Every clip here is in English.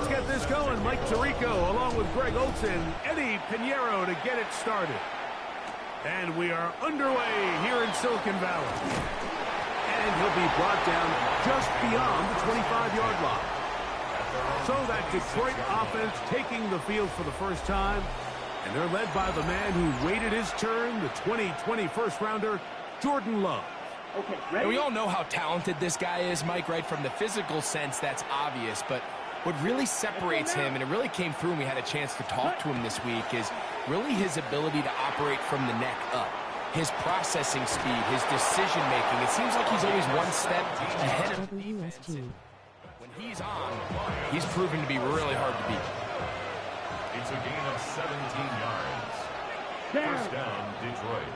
Let's get this going. Mike Tirico along with Greg Olson, Eddie Pinheiro to get it started. And we are underway here in Silicon Valley. And he'll be brought down just beyond the 25-yard line. So that Detroit offense taking the field for the first time. And they're led by the man who waited his turn, the 2020 first-rounder, Jordan Love. Okay, ready? We all know how talented this guy is, Mike, right? From the physical sense, that's obvious. But what really separates him, and it really came through when we had a chance to talk to him this week, is really his ability to operate from the neck up. His processing speed, his decision-making. It seems like he's always one step ahead of the defense. When he's on, he's proven to be really hard to beat. It's a gain of 17 yards. First down, Detroit.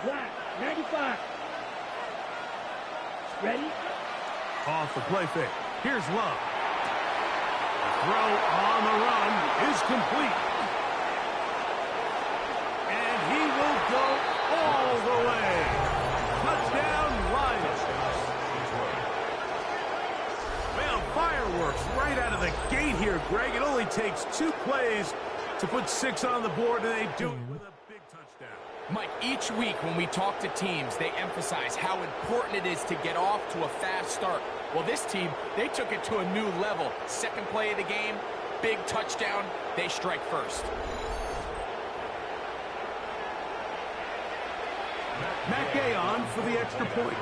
Black, 95. Ready? Off the play fake. Here's Love. Throw on the run is complete. And he will go all the way. Touchdown, Lions. Well, fireworks right out of the gate here, Greg. It only takes 2 plays to put 6 on the board, and they do it with a big touchdown. Mike, each week when we talk to teams, they emphasize how important it is to get off to a fast start. Well, this team, they took it to a new level. Second play of the game, big touchdown, they strike first. Matt Gay on for the extra point.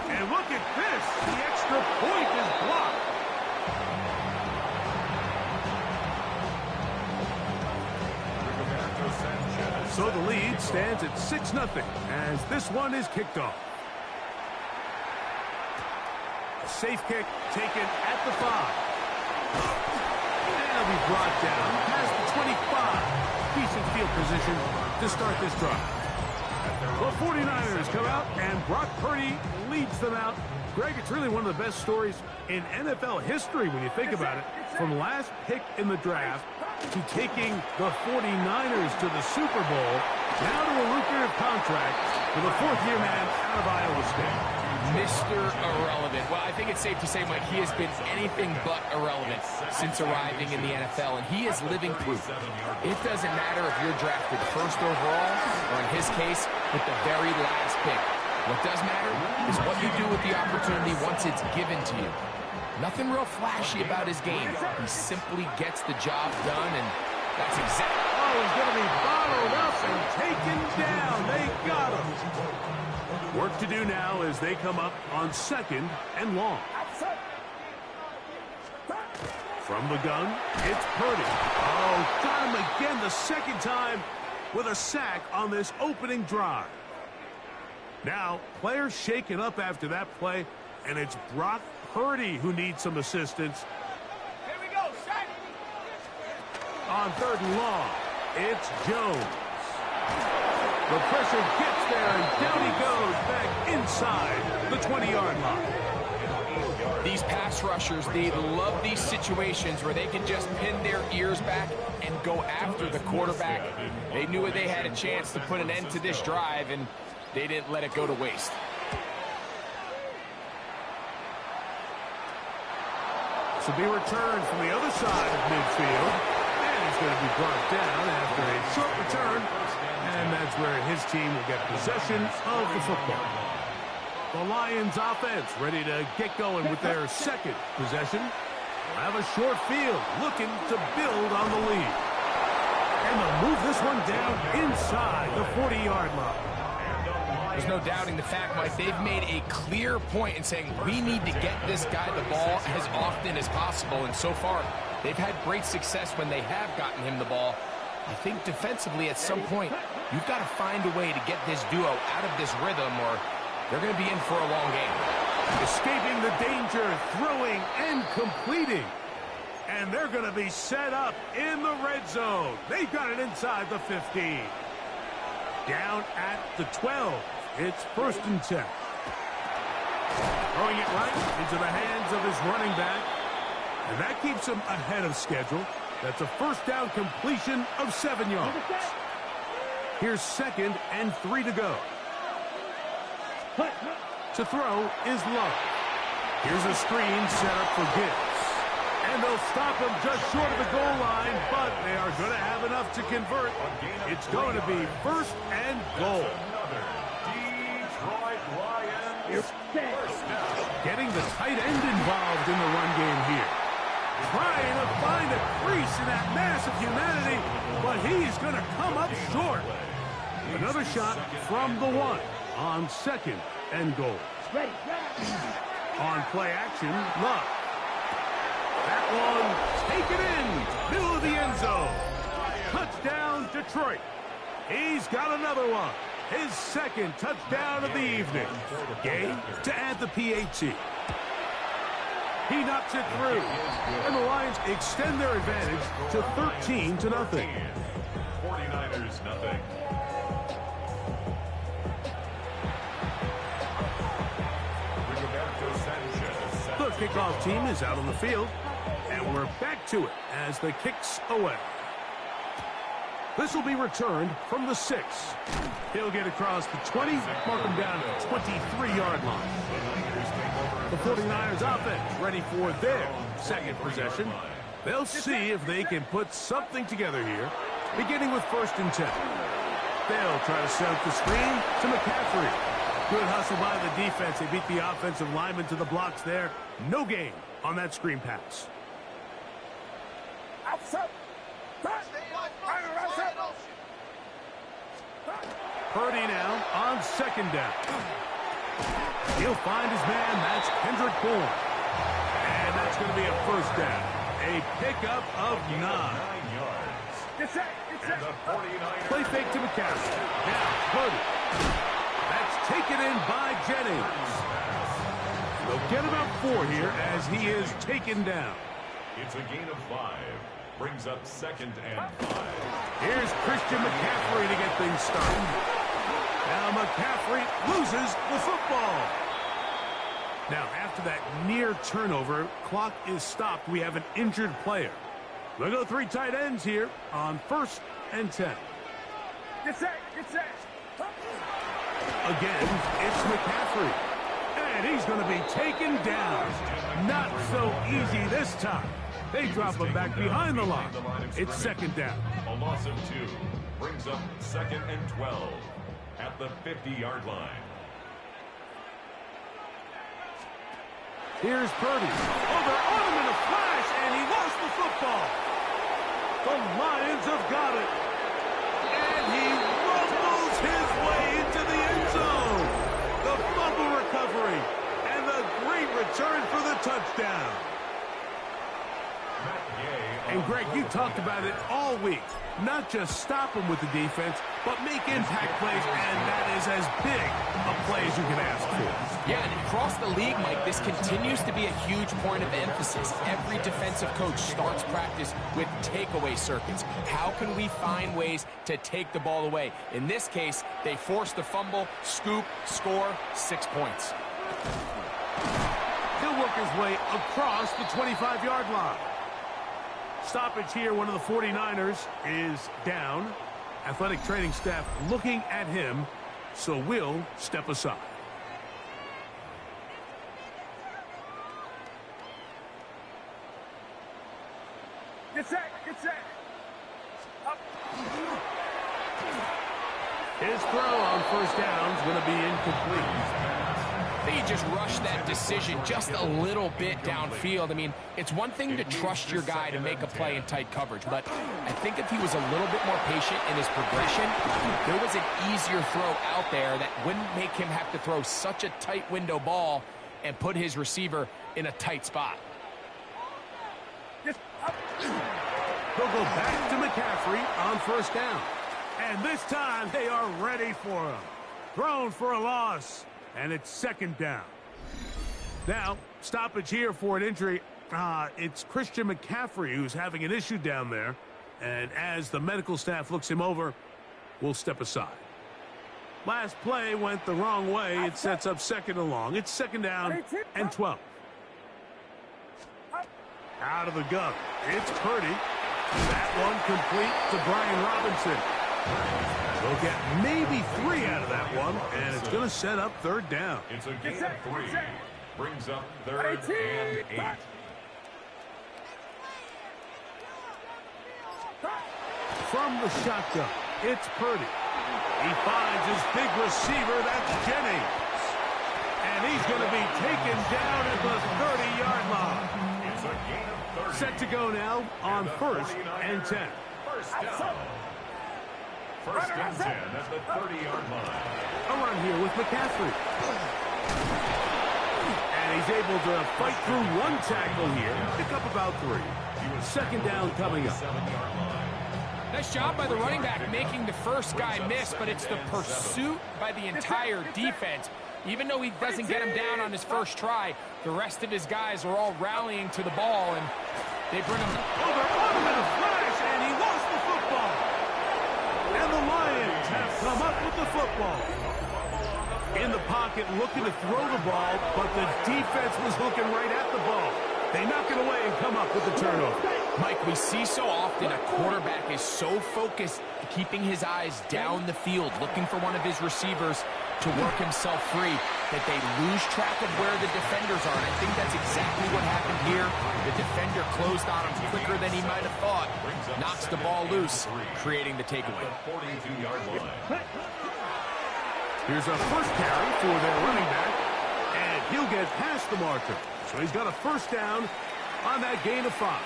And look at this. The extra point is blocked. So the lead stands at 6-0 as this one is kicked off. A safe kick taken at the 5. And it'll be brought down past the 25. Decent field position to start this drive. The 49ers come out and Brock Purdy leads them out. Greg, it's really one of the best stories in NFL history when you think about it. From last pick in the draft to taking the 49ers to the Super Bowl, now to a lucrative contract with a fourth-year man out of Iowa State. Mr. Irrelevant. Well, I think it's safe to say, Mike, he has been anything but irrelevant since arriving in the NFL, and he is living proof. It doesn't matter if you're drafted first overall, or in his case, with the very last pick. What does matter is what you do with the opportunity once it's given to you. Nothing real flashy about his game. He simply gets the job done, and that's exactly... Oh, he's going to be bottled up and taken down. They got him. Work to do now as they come up on 2nd and long. From the gun, it's Purdy. Oh, got him again the second time with a sack on this opening drive. Now, players shaken up after that play, and it's Brock Purdy who needs some assistance. Here we go, set. On 3rd and long, it's Jones. The pressure gets there, and down he goes back inside the 20-yard line. These pass rushers, they love these situations where they can just pin their ears back and go after the quarterback. They knew they had a chance to put an end to this drive, and they didn't let it go to waste. So be returned from the other side of midfield. And he's going to be brought down after a short return. And that's where his team will get possession of the football. The Lions offense ready to get going with their second possession. They'll have a short field looking to build on the lead. And they'll move this one down inside the 40-yard line. There's no doubting the fact, Mike, they've made a clear point in saying we need to get this guy the ball as often as possible. And so far, they've had great success when they have gotten him the ball. I think defensively at some point, you've got to find a way to get this duo out of this rhythm or they're going to be in for a long game. Escaping the danger, throwing and completing. And they're going to be set up in the red zone. They've got it inside the 15. Down at the 12. It's 1st and 10. Throwing it right into the hands of his running back. And that keeps him ahead of schedule. That's a first down completion of 7 yards. Here's 2nd and 3 to go. To throw is Love. Here's a screen set up for Gibbs. And they'll stop him just short of the goal line, but they are going to have enough to convert. It's going to be first and goal. Detroit Lions. Getting the tight end involved in the run game here. Trying to find a crease in that mass of humanity, but he's going to come up short. Another shot from the one on second and goal. On play action, Love. That one taken in, middle of the end zone. Touchdown, Detroit. He's got another one. His second touchdown of the evening. Gay to add the PAT. He knocks it through. And the Lions extend their advantage to 13-0. 49ers nothing. The kickoff team is out on the field. And we're back to it as the kick's away. This will be returned from the 6. He'll get across the 20, mark him down at the 23-yard line. The 49ers offense ready for their second possession. They'll see if they can put something together here, beginning with 1st and 10. They'll try to set up the screen to McCaffrey. Good hustle by the defense. They beat the offensive lineman to the blocks there. No gain on that screen pass. Purdy now on 2nd down. He'll find his man. That's Kendrick Bourne. And that's going to be a 1st down. A pickup of 9. 9 yards. And the 49ers. Play fake to McCaffrey. Now Purdy. That's taken in by Jennings. They'll get about 4 here as he is taken down. It's a gain of 5. Brings up 2nd and 5. Here's Christian McCaffrey to get things started. Now McCaffrey loses the football. Now after that near turnover, clock is stopped. We have an injured player. They'll go 3 tight ends here on 1st and 10. Get set. Again, it's McCaffrey. And he's going to be taken down. Not so easy this time. They drop him back behind the line. It's 2nd down. A loss of 2. Brings up 2nd and 12 at the 50-yard line. Here's Purdy. Oh, they're on him in a flash, and he lost the football. The Lions have got it. And he rumbles his way into the end zone. The fumble recovery and the great return for the touchdown. And Greg, you talked about it all week. Not just stop him with the defense, but make impact plays, and that is as big a play as you can ask for. Yeah, and across the league, Mike, this continues to be a huge point of emphasis. Every defensive coach starts practice with takeaway circuits. How can we find ways to take the ball away? In this case, they force the fumble, scoop, score, 6 points. He'll work his way across the 25-yard line. Stoppage here, one of the 49ers is down. Athletic training staff looking at him, so we'll step aside. Get set. Up. His throw on 1st down is going to be incomplete. I think he just rushed that decision just a little bit downfield. I mean, it's one thing to trust your guy to make a play in tight coverage, but I think if he was a little bit more patient in his progression, there was an easier throw out there that wouldn't make him have to throw such a tight window ball and put his receiver in a tight spot. They'll go back to McCaffrey on 1st down. And this time they are ready for him. Thrown for a loss. And it's 2nd down. Now, stoppage here for an injury. It's Christian McCaffrey who's having an issue down there. And as the medical staff looks him over, we'll step aside. Last play went the wrong way. It sets up 2nd and long. It's 2nd down and 12. Out of the gun. It's Purdy. That one complete to Brian Robinson. They'll get maybe 3 out of that one, and it's going to set up 3rd down. It's a gain of 3. Brings up 3rd and 8. from the shotgun. It's Purdy. He finds his big receiver, that's Jennings. And he's going to be taken down at the 30-yard line. It's a gain of 30. Set to go now on 1st and 10. First down. 1st and 10 at the 30-yard line. A run here with McCaffrey. And he's able to fight through one tackle here. Pick up about 3. 2nd down coming up. 7-yard line. Nice job by the running back making the first guy miss, but it's the pursuit by the entire defense. Even though he doesn't get him down on his first try, the rest of his guys are all rallying to the ball, and they bring him over on him in a flash, and he lost the football. And the Lions have come up with the football. In the pocket, looking to throw the ball, but the defense was looking right at the ball. They knock it away and come up with the turnover. Mike, we see so often a quarterback is so focused, keeping his eyes down the field, looking for one of his receivers to work himself free, that they lose track of where the defenders are. And I think that's exactly what happened here. The defender closed on him quicker than he might have thought, knocks the ball loose, creating the takeaway. 42-yard line. Here's a first carry for their running back, and he'll get past the marker. So he's got a 1st down on that gain of 5.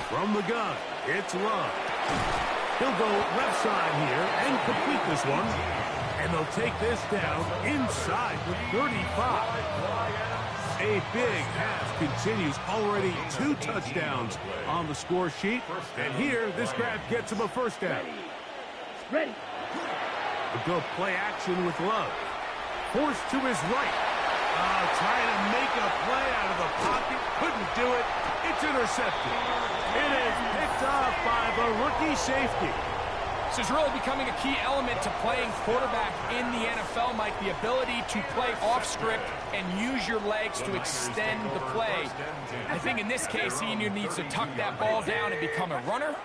From the gun, it's Love. He'll go left side here and complete this one. And they'll take this down inside the 35. A big half continues. Already 2 touchdowns on the score sheet. And here, this grab gets him a 1st down. Ready. We'll go play action with Love. Forced to his right. Trying to make a play out of the pocket. Couldn't do it. It's intercepted. It is picked off by the rookie safety. This is really becoming a key element to playing quarterback in the NFL, Mike, the ability to play off script and use your legs to extend the play. I think in this case, he either needs to tuck that ball down and become a runner,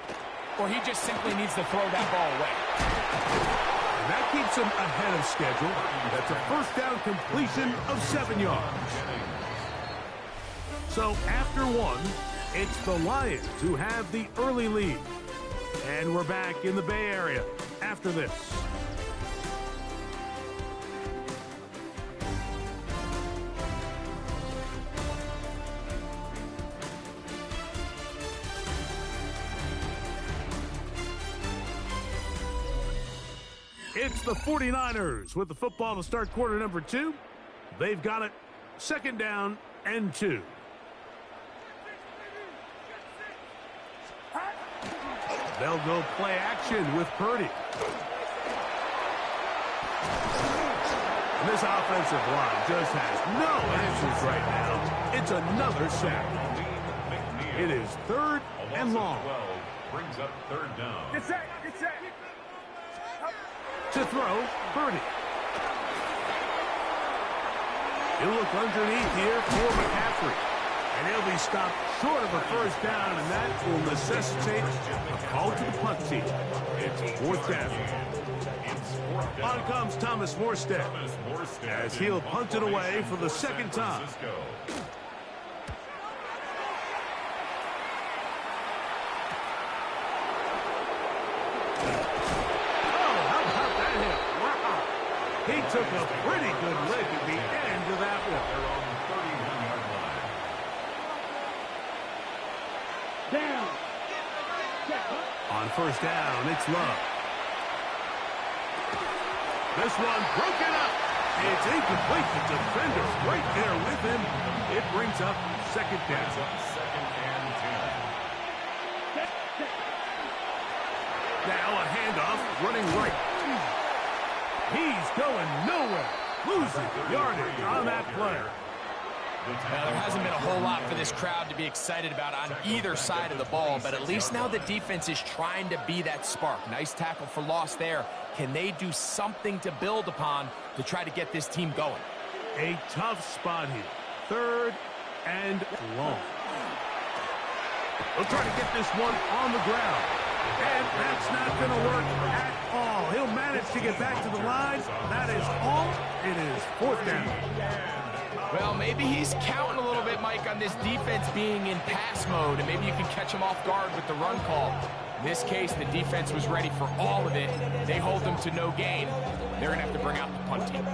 or he just simply needs to throw that ball away. And that keeps him ahead of schedule. That's a 1st down completion of 7 yards. So after 1, it's the Lions who have the early lead. And we're back in the Bay Area after this. It's the 49ers with the football to start quarter number 2. They've got it. 2nd down and 2. They'll go play action with Purdy. And this offensive line just has no answers right now. It's another sack. It is 3rd and long. Brings up 3rd down. Get set. Get set. To throw, Purdy. He'll look underneath here for McCaffrey. And he'll be stopped short of a 1st down, and that will necessitate a call to the punt team. It's 4th down. On comes Thomas Morstead as he'll punt it away for the 2nd time. He took a pretty good lick at the end of that one. They're on the 31-yard line. Down. On 1st down, it's Love. This one broken up. It's incomplete. The defender's right there with him. It brings up 2nd down. It's up 2nd and 10. Now a handoff running right. He's going nowhere. Losing yardage on that play. Now, there hasn't been a whole lot for this crowd to be excited about on either side of the ball, but at least now the defense is trying to be that spark. Nice tackle for loss there. Can they do something to build upon to try to get this team going? A tough spot here. 3rd and long. They'll try to get this one on the ground. And that's not going to work at all. He'll manage to get back to the line. That is all. It is 4th down. Well, maybe he's counting a little bit, Mike, on this defense being in pass mode, and maybe you can catch him off guard with the run call. In this case, the defense was ready for all of it. They hold them to no gain. They're going to have to bring out the punt team.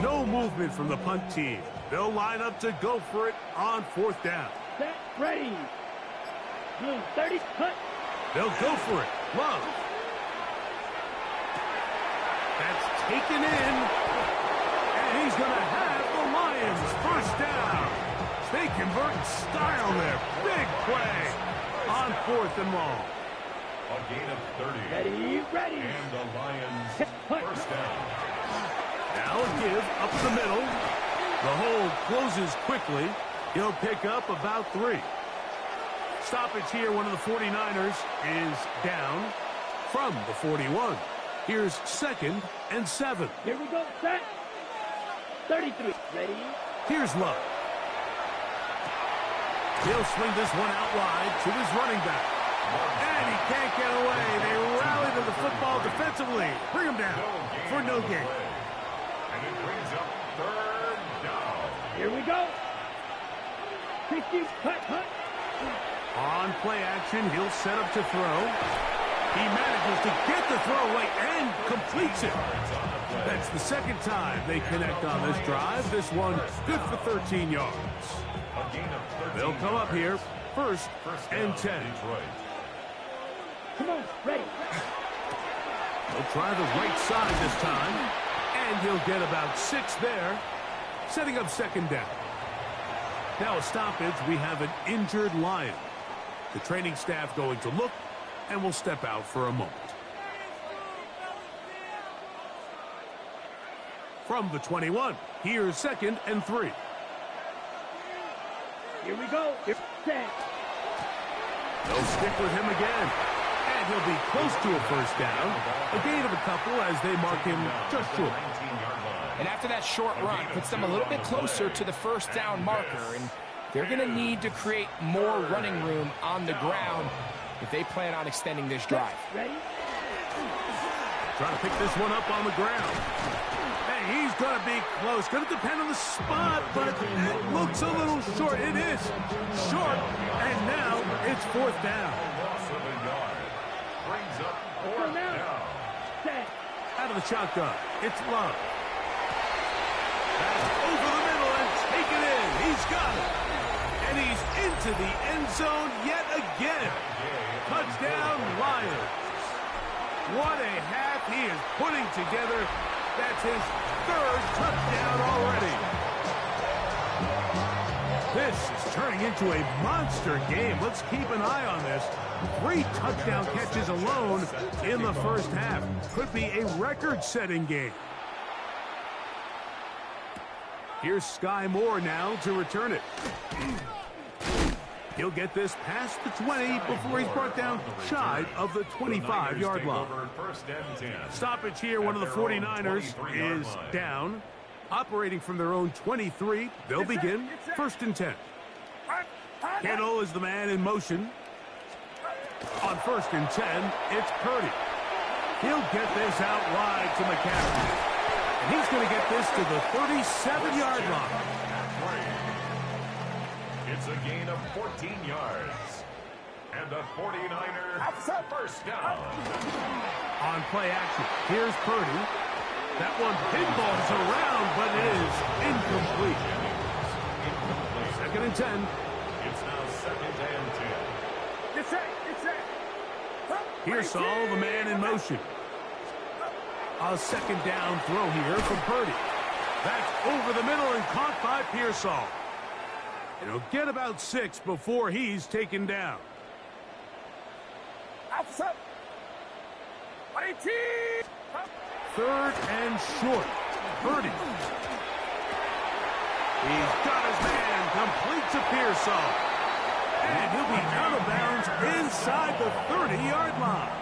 No movement from the punt team. They'll line up to go for it on 4th down. Set, ready. Blue 30, punt. They'll go for it. Love. That's taken in. And he's going to have the Lions first down. They convert in style there. Big play on 4th and long. A gain of 30. Ready, ready. And the Lions first down. Now a give up the middle. The hold closes quickly. He'll pick up about 3. Stoppage here. One of the 49ers is down from the 41. Here's 2nd and 7. Here we go, set. 33, ready. Here's Love. He'll swing this one out wide to his running back. And he can't get away. They rally to the football defensively. Bring him down for no gain. And it brings up 3rd down. Here we go. 50, punt. On play action, he'll set up to throw. He manages to get the throw away and completes it. That's the 2nd time they connect on this drive. This one good for 13 yards. A gain of 13. They'll come up here, first and 10. Detroit. Come on, ready. He'll try the right side this time, and he'll get about 6 there, setting up 2nd down. Now a stoppage, we have an injured Lion. The training staff going to look, and will step out for a moment. From the 21, here's 2nd and 3. Here we go. Here, set. They'll stick with him again. And he'll be close to a first down. A gain of a couple as they mark him just short. 19-yard line. And after that short run, puts them a little bit closer to the first down marker. And they're going to need to create more running room on the ground if they plan on extending this drive. Ready. Trying to pick this one up on the ground. Hey, he's going to be close. Going to depend on the spot, but it looks a little short. It is short, and now it's 4th down. Loss of a yard. Brings up 4th down. Set. Out of the shotgun, it's Love. That's over the middle and taken in. He's got it. And he's into the end zone yet again. Touchdown, Lions. What a half he is putting together. That's his 3rd touchdown already. This is turning into a monster game. Let's keep an eye on this. 3 touchdown catches alone in the first half. Could be a record-setting game. Here's Sky Moore now to return it. He'll get this past the 20 before he's brought down shy of the 25-yard line. Stoppage here. One of the 49ers is down. Operating from their own 23, they'll begin 1st and 10. Kittle is the man in motion. On 1st and 10, it's Purdy. He'll get this out wide to McCaffrey. And he's going to get this to the 37-yard line. It's a gain of 14 yards. And the 49er first down. On play action, here's Purdy. That one pinballs around, but it is incomplete. 2nd and 10. It's now 2nd and 10. Get set. Get set. Pearsall, the man in motion. A 2nd down throw here from Purdy. That's over the middle and caught by Pearsall. And he'll get about 6 before he's taken down. Outside. 3rd and short. Purdy. He's got his man. Completes a Pearsall. And he'll be out of bounds inside the 30-yard line.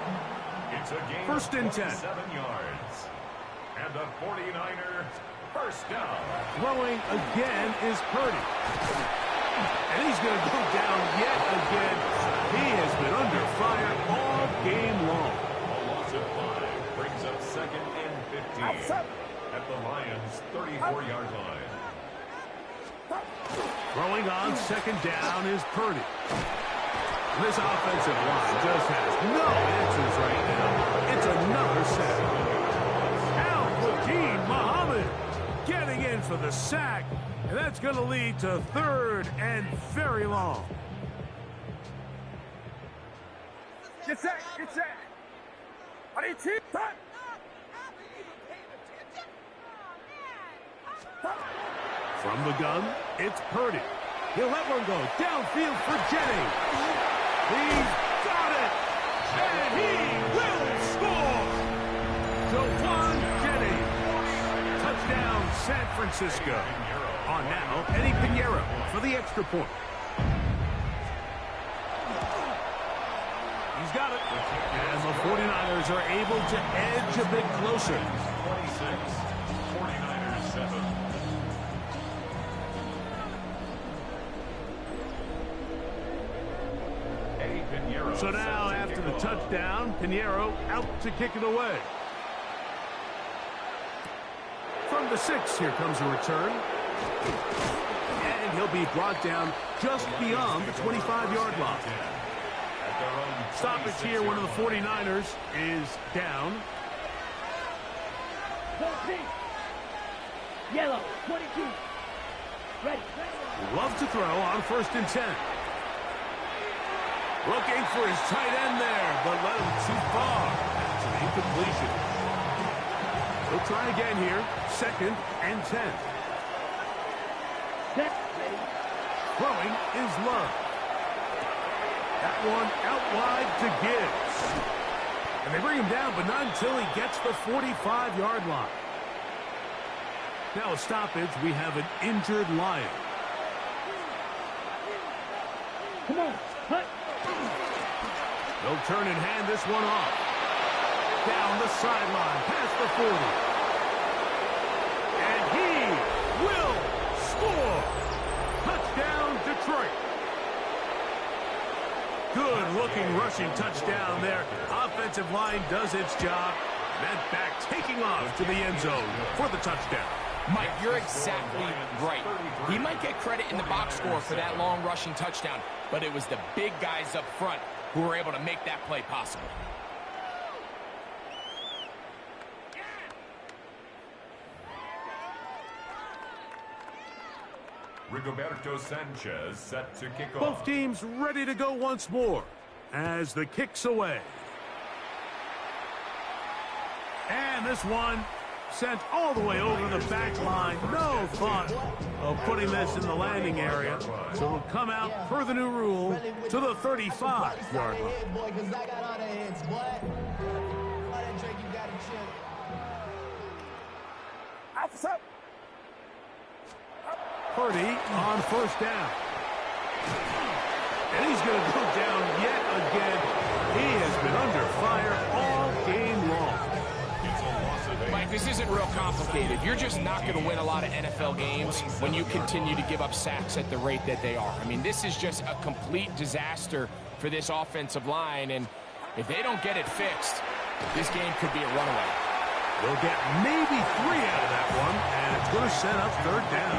It's a gain 1st and 10. 7 yards. And the 49er first down. Throwing again is Purdy. And he's going to go down yet again. He has been under fire all game long. A loss of 5 brings up second and 15 at the Lions' 34-yard line. Throwing on second down is Purdy. This offensive line just has no answers right now. It's another sack. Al-Quadin Muhammad getting in for the sack. And that's going to lead to third and very long. Get set, get set. On your team, time. From the gun, it's Purdy. He'll let one go downfield for Jennings. He's got it, and he will score. Jawan Jennings. Touchdown, San Francisco. On now, Eddie Pinheiro for the extra point. He's got it. And the 49ers are able to edge a bit closer. 26, 49ers 7. So now, after the touchdown, Pinheiro out to kick it away. From the 6, here comes a return. And he'll be brought down just beyond the 25-yard line. Stoppage here, one of the 49ers is down. 14. Yellow, 22. Ready. Love to throw on 1st and 10. Looking for his tight end there, but let him too far. That's an incompletion. He'll try again here, 2nd and 10. Set, ready. Throwing is Love. That one out wide to Gibbs. And they bring him down, but not until he gets the 45-yard line. Now a stoppage, we have an injured Lion. Come on, hut. They'll turn and hand this one off. Down the sideline, past the 40. And he will score. Touchdown, Detroit. Good-looking rushing touchdown there. Offensive line does its job. That back taking off to the end zone for the touchdown. Mike, you're exactly right. He might get credit in the box score for that long rushing touchdown, but it was the big guys up front who were able to make that play possible. Rigoberto Sanchez set to kick off. Both teams ready to go once more as the kick's away. And this one sent all the way over the back line. No thought of putting this in the landing area. So it'll come out per the new rule to the 35-yard line. Purdy on 1st down. And he's going to go down yet again. He has been under fire all game long. Mike, this isn't real complicated. You're just not going to win a lot of NFL games when you continue to give up sacks at the rate that they are. I mean, this is just a complete disaster for this offensive line, and if they don't get it fixed, this game could be a runaway. They'll get maybe 3 out of that one, and it's going to set up 3rd down.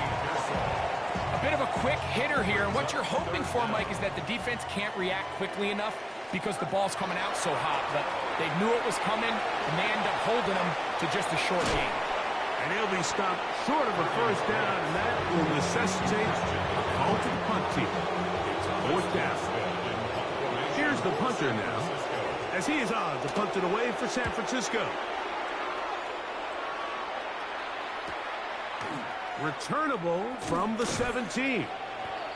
A bit of a quick hitter here, and what you're hoping for, Mike, is that the defense can't react quickly enough because the ball's coming out so hot, but they knew it was coming, and they end up holding them to just a short game. And he'll be stopped short of a 1st down, and that will necessitate a call to the punt team. It's 4th down. Here's the punter now, as he is on to punt it away for San Francisco. Returnable from the 17.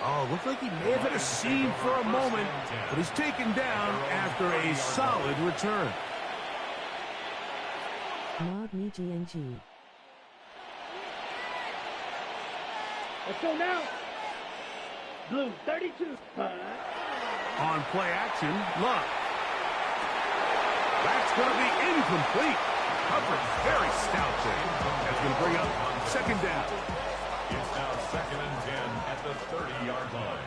Oh, looked like he may have had a seam for a moment, but he's taken down after a solid return. Mod me GNG. Let's go now. Blue, 32. On play action, Love. That's going to be incomplete. Coverage very stout there. That's going to bring up 2nd down. It's now 2nd and 10 at the 30-yard line.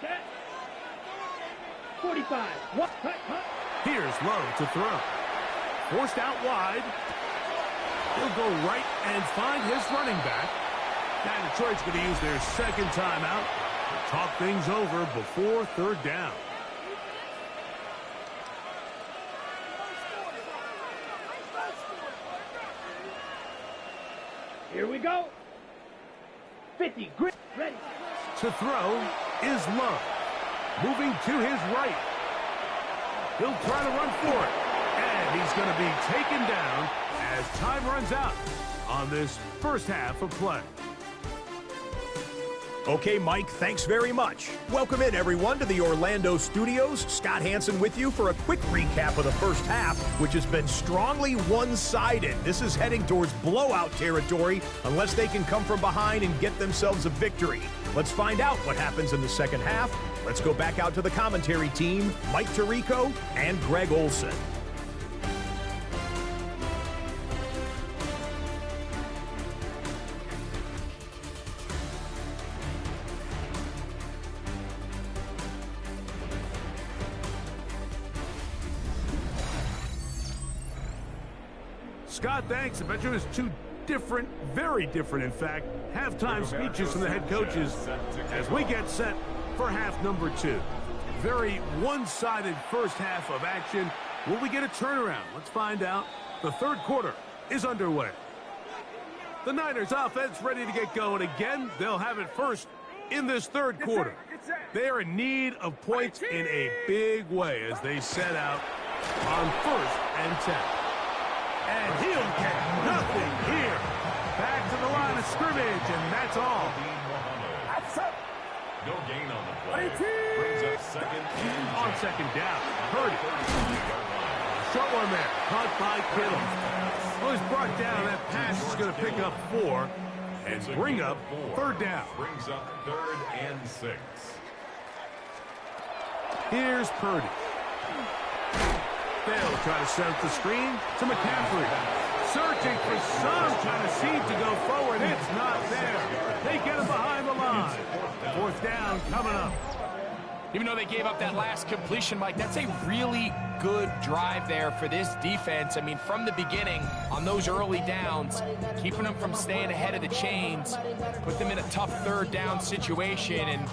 Set. 45. What? Hut, hut. Here's Lowe to throw. forced out wide. He'll go right and find his running back. Now Detroit's going to use their second timeout to talk things over before third down. Here we go. 50, grip, ready. To throw is Love. Moving to his right. He'll try to run for it. And he's going to be taken down as time runs out on this first half of play. Okay, Mike, thanks very much. Welcome in, everyone, to the Orlando studios. Scott Hansen with you for a quick recap of the first half, which has been strongly one-sided. This is heading towards blowout territory unless they can come from behind and get themselves a victory. Let's find out what happens in the second half. Let's go back out to the commentary team, Mike Tirico and Greg Olson. Scott, thanks. I bet you it was two different, very different, in fact, halftime speeches from the head coaches as we get set for half number 2. Very one-sided first half of action. Will we get a turnaround? Let's find out. The third quarter is underway. The Niners offense ready to get going again. They'll have it first in this third quarter. They are in need of points in a big way as they set out on 1st and 10. And he'll get nothing here. Back to the line of scrimmage, and that's all. No gain on the play. Brings up second and On second down, Purdy. Short one there, caught by Kittle. Well, he's brought down. That pass is going to pick up 4 and bring up third down. Brings up 3rd and 6. Here's Purdy. They'll try to set up the screen to McCaffrey. Searching for some, trying to seem to go forward. It's not there. They get him behind the line. 4th down coming up. Even though they gave up that last completion, Mike, that's a really good drive there for this defense. I mean, from the beginning, on those early downs, keeping them from staying ahead of the chains, put them in a tough third down situation, and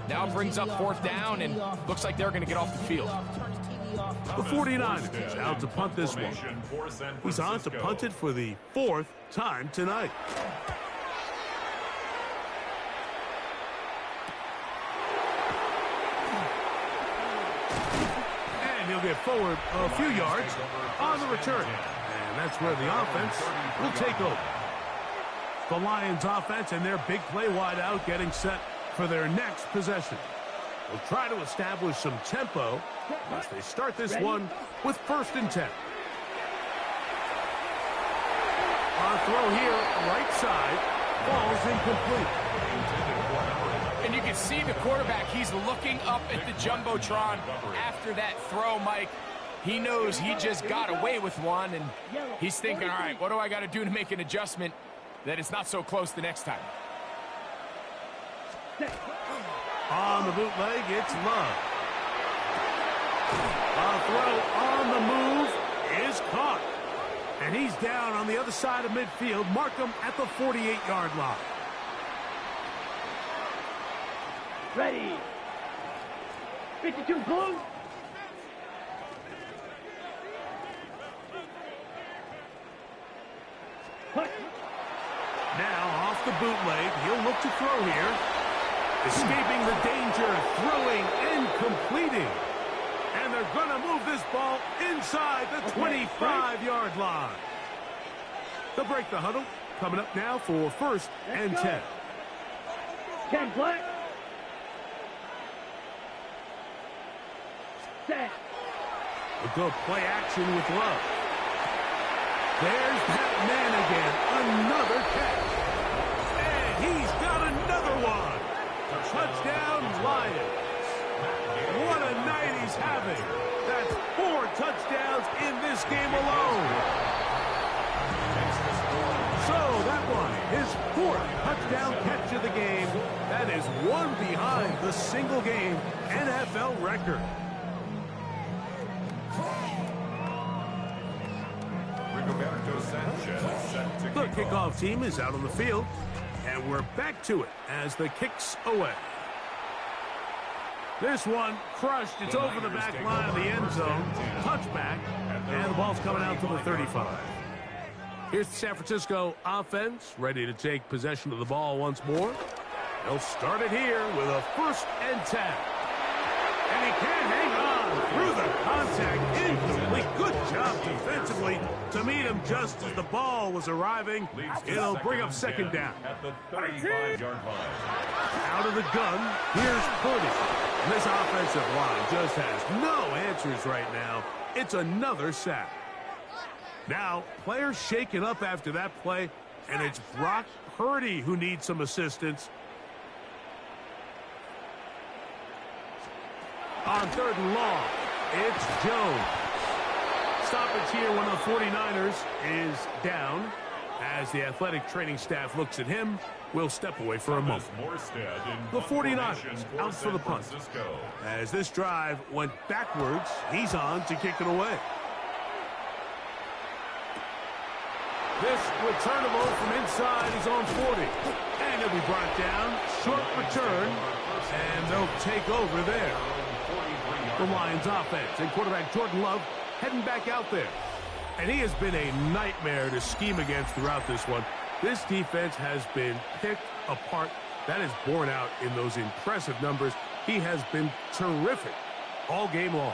now it brings up 4th down, and looks like they're going to get off the field. The 49ers out to punt this one. He's on to punt it for the 4th time tonight. And he'll get forward a few yards on the return. And that's where the offense will take over. The Lions offense and their big play wide out getting set for their next possession. Will try to establish some tempo as they start this one with 1st and 10. On throw here, right side, falls incomplete. And you can see the quarterback, he's looking up at the Jumbotron after that throw, Mike. He knows he just got away with one, and he's thinking, all right, what do I got to do to make an adjustment that it's not so close the next time? On the bootleg, it's Love. A throw on the move is caught. And he's down on the other side of midfield. Mark him at the 48-yard line. Ready. 52, blue. Now off the bootleg, he'll look to throw here. Escaping the danger, throwing and completing. And they're going to move this ball inside the 25-yard line. They'll break the huddle. Coming up now for 1st and 10. 10 black. Set. We'll go play action with Love. There's that man again. Another catch. And he's got another one. Touchdown, Lions. What a night he's having. That's 4 touchdowns in this game alone. So that one, his 4th touchdown catch of the game. That is one behind the single-game NFL record. Rigoberto Sanchez set to The kick off. kickoff team is out on the field, and we're back to it as the kick's away. This one crushed. It's over the back line of the end zone. Touchback, and the ball's coming out to the 35. Here's the San Francisco offense, ready to take possession of the ball once more. They'll start it here with a 1st and 10. And he can't hang on through the contact. Incomplete. Good job defensively to meet him just as the ball was arriving. It'll bring up 2nd down. At the 35-yard line. Out of the gun, here's Purdy. And this offensive line just has no answers right now. It's another sack. Now, players shaken up after that play, and it's Brock Purdy who needs some assistance. On 3rd and long, it's Jones. Stoppage here when the 49ers is down. As the athletic training staff looks at him, we'll step away for a moment. The 49ers out for the punt. As this drive went backwards, he's on to kick it away. This returnable from inside is on 40. And he'll be brought down. Short return. And they'll take over there. The Lions offense and quarterback Jordan Love heading back out there. And he has been a nightmare to scheme against throughout this one. This defense has been picked apart. That is borne out in those impressive numbers. He has been terrific all game long.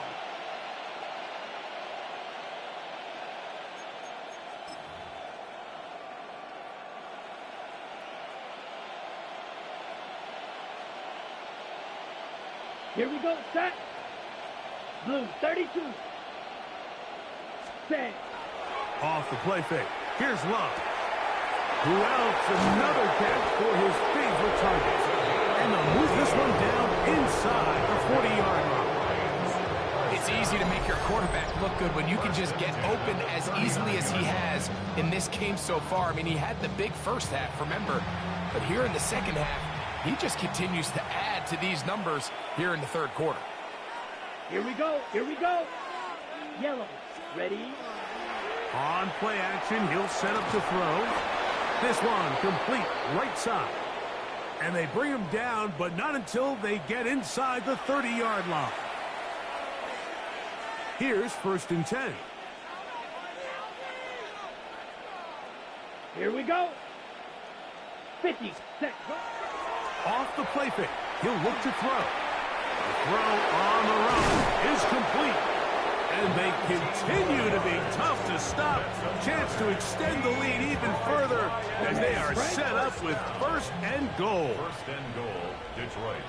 Here we go, set. Blue, 32. Set. Off the play fake. Here's Love. Who else? Another catch for his favorite target. And they'll move this one down inside the 40-yard line. It's easy to make your quarterback look good when you can just get open as easily as he has in this game so far. I mean, he had the big first half, remember. But here in the second half, he just continues to add to these numbers here in the 3rd quarter. Here we go. Here we go. Yellow. Ready? On play action, he'll set up to throw. This one complete right side. And they bring him down, but not until they get inside the 30-yard line. Here's 1st and 10. Here we go. 50. Set. Off the play fake. He'll look to throw. The throw on the run is complete. And they continue to be tough to stop. Chance to extend the lead even further as they are set up with 1st and goal. 1st and goal, Detroit.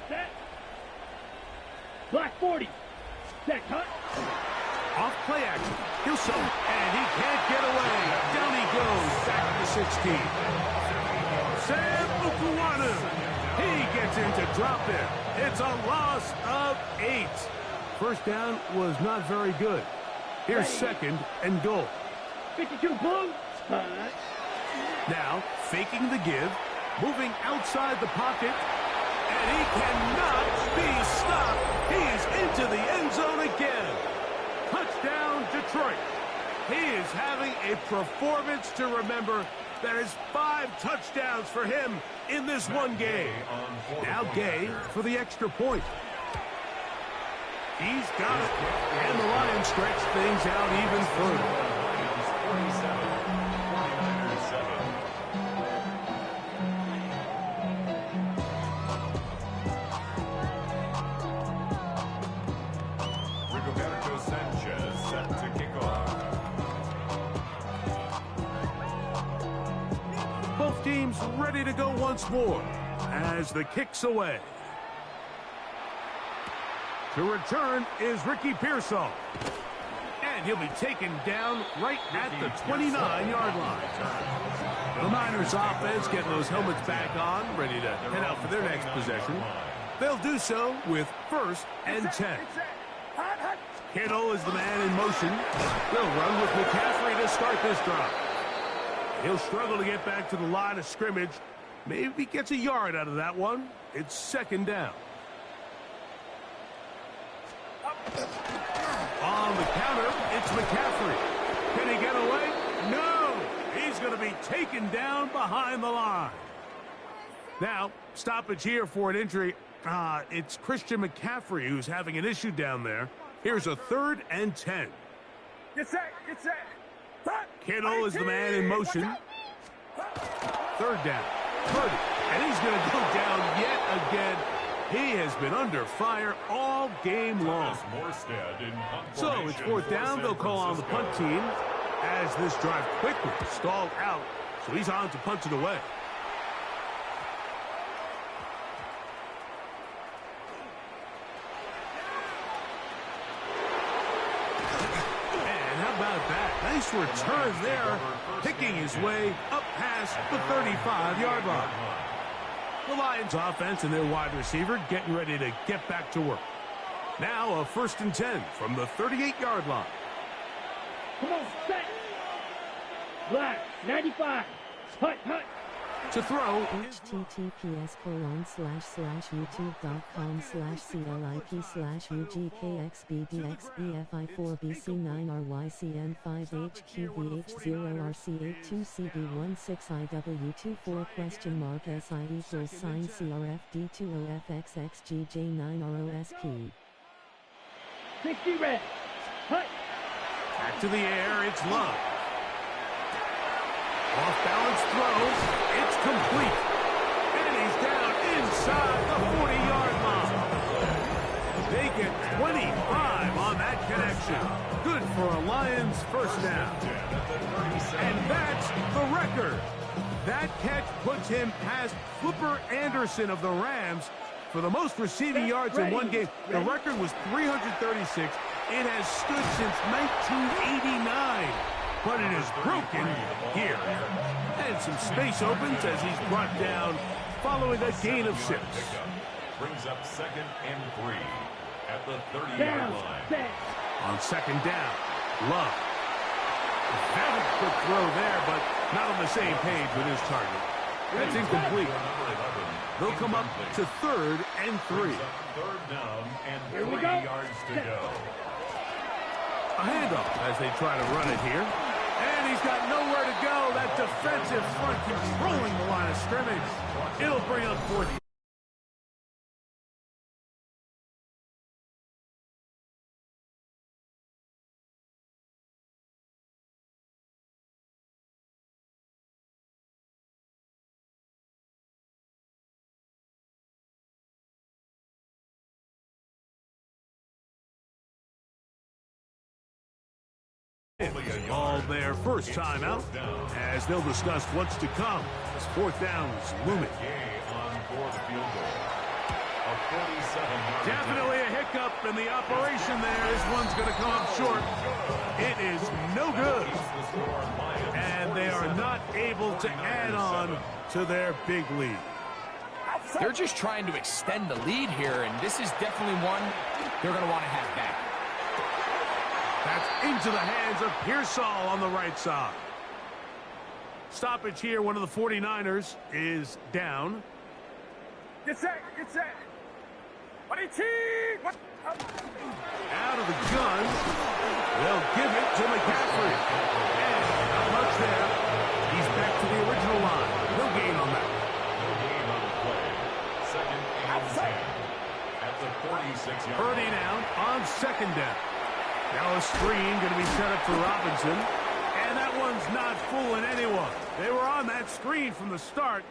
Set. Black 40. Set. Cut. Off play action. He'll show. And he can't get away. Down he goes. Back to 16. Sam Ukuwanu. He gets in to drop it. It's a loss of 8. First down was not very good. Here's 2nd and goal. 52 blue. Now, faking the give, moving outside the pocket, and he cannot be stopped. He is into the end zone again. Touchdown, Detroit. He is having a performance to remember. That is 5 touchdowns for him in this one game. Now Gay for the extra point. He's got it. And the Lions stretch things out even further. Rigoberto Sanchez set to kick off. Both teams ready to go once more as the kick's away. To return is Ricky Pearsall. And he'll be taken down right at the 29-yard line. The Niners offense getting those helmets back on, ready to head out for their next possession. They'll do so with 1st and 10. Kittle is the man in motion. They'll run with McCaffrey to start this drive. He'll struggle to get back to the line of scrimmage. Maybe gets a yard out of that one. It's 2nd down. On the counter, it's McCaffrey. Can he get away? No! He's going to be taken down behind the line. Now, stoppage here for an injury. It's Christian McCaffrey who's having an issue down there. Here's a 3rd and 10. Get set, get set. Kittle is the man in motion. 3rd down. Purdy. And he's going to go down yet again. He has been under fire all game long. So it's 4th down. They'll call on the punt team as this drive quickly stalled out. So he's on to punt it away. Nice return there, picking his way up past the 35-yard line. The Lions offense and their wide receiver getting ready to get back to work. Now a 1st and 10 from the 38-yard line. Come on, set. Black, 95. Hut, hut. To throw. UT.com/UT.com/CLIP/UGKXBDXEFI4BC9RYCN5HQBH0RCA2CB165W24?? 60 red. Hut. Back to the air, it's Love. Off-balance throw, it's complete. And he's down inside the 40-yard line. They get 25 on that connection. Good for a Lions 1st down. And that's the record. That catch puts him past Flipper Anderson of the Rams for the most receiving yards in one game. The record was 336. It has stood since 1989. But it is broken here. And some space opens as he's brought down following a gain of 6. Brings up 2nd and 3 at the 30-yard line. On 2nd down, Love. Very quick throw there, but not on the same page with his target. That's incomplete. They'll come up to 3rd and 3. 3rd down and 3 yards to go. A handoff as they try to run it here. And he's got nowhere to go. That defensive front controlling the line of scrimmage. It'll bring up 4th. All their first time out, as they'll discuss what's to come. As 4th down is looming. Definitely a hiccup in the operation there. This one's going to come up short. It is no good. And they are not able to add on to their big lead. They're just trying to extend the lead here, and this is definitely one they're going to want to have back. That's into the hands of Pearsall on the right side. Stoppage here. One of the 49ers is down. Get set, get set. Out of the gun. They'll give it to McCaffrey. And not much there. He's back to the original line. No gain on that. No gain on the play. 2nd and 10 at the 46-yard line. Purdy now on 2nd down. Now a screen going to be set up for Robinson. And that one's not fooling anyone. They were on that screen from the start.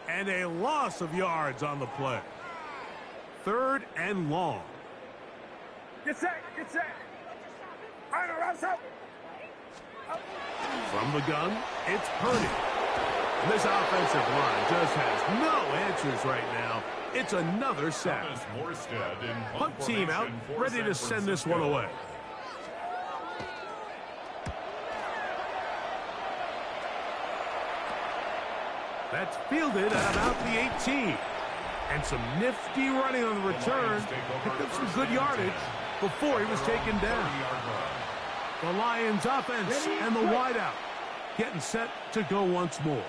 And a loss of yards on the play. 3rd and long. Get set, get set. From the gun, it's Purdy. And this offensive line just has no answers right now. It's another sack. Punt team out, ready to send this one away. That's fielded at about the 18. And some nifty running on the return. Picked up some good yardage before he was taken down. The Lions offense and the wideout getting set to go once more.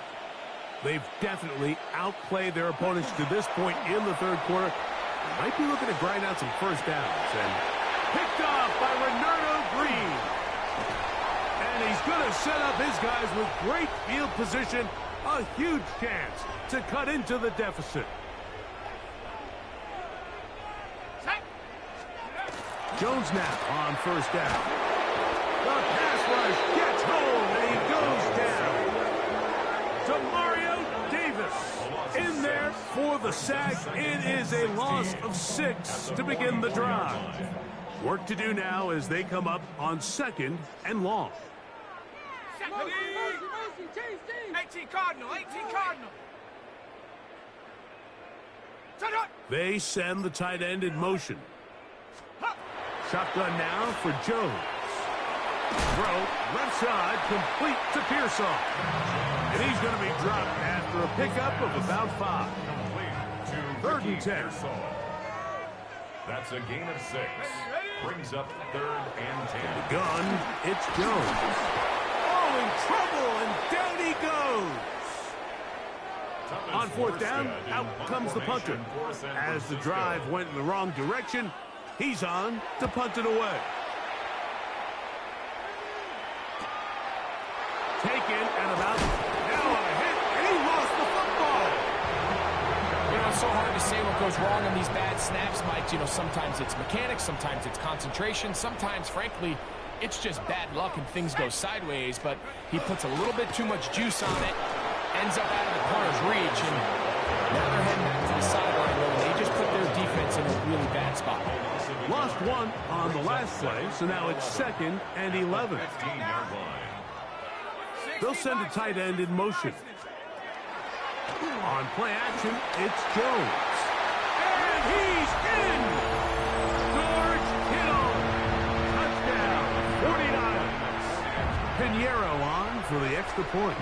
They've definitely outplayed their opponents to this point in the 3rd quarter. Might be looking to grind out some first downs. And picked off by Renardo Green. And And he's going to set up his guys with great field position. A huge chance to cut into the deficit. Jones now on first down. The pass rush gets home, and he goes down. To Mario Davis in there for the sack. It is a loss of 6 to begin the drive. Work to do now as they come up on 2nd and long. 18 Cardinal, 18 Cardinal. They send the tight end in motion. Shotgun now for Jones. Throw, left side, complete to Pearsall. And he's going to be dropped after a pickup of about 5. 3rd and 10. That's a gain of 6. Brings up 3rd and 10. Gun, it's Jones. Oh, in trouble, and down he goes. On 4th down, out comes the punter. As the drive went in the wrong direction, he's on to punt it away. Taken and about now a hit, and he lost the football. You know, it's so hard to say what goes wrong on these bad snaps, Mike. You know, sometimes it's mechanics, sometimes it's concentration, sometimes, frankly, it's just bad luck and things go sideways, but he puts a little bit too much juice on it, ends up out of the corner's reach, and now they're heading back to the sideline, and they just put their defense in a really bad spot. Lost 1 on the last play, so now it's 2nd and 11. 15-yard line. They'll send a tight end in motion. On play action, it's Jones. And he's in! George Kittle! Touchdown, 49ers. Pinheiro on for the extra point.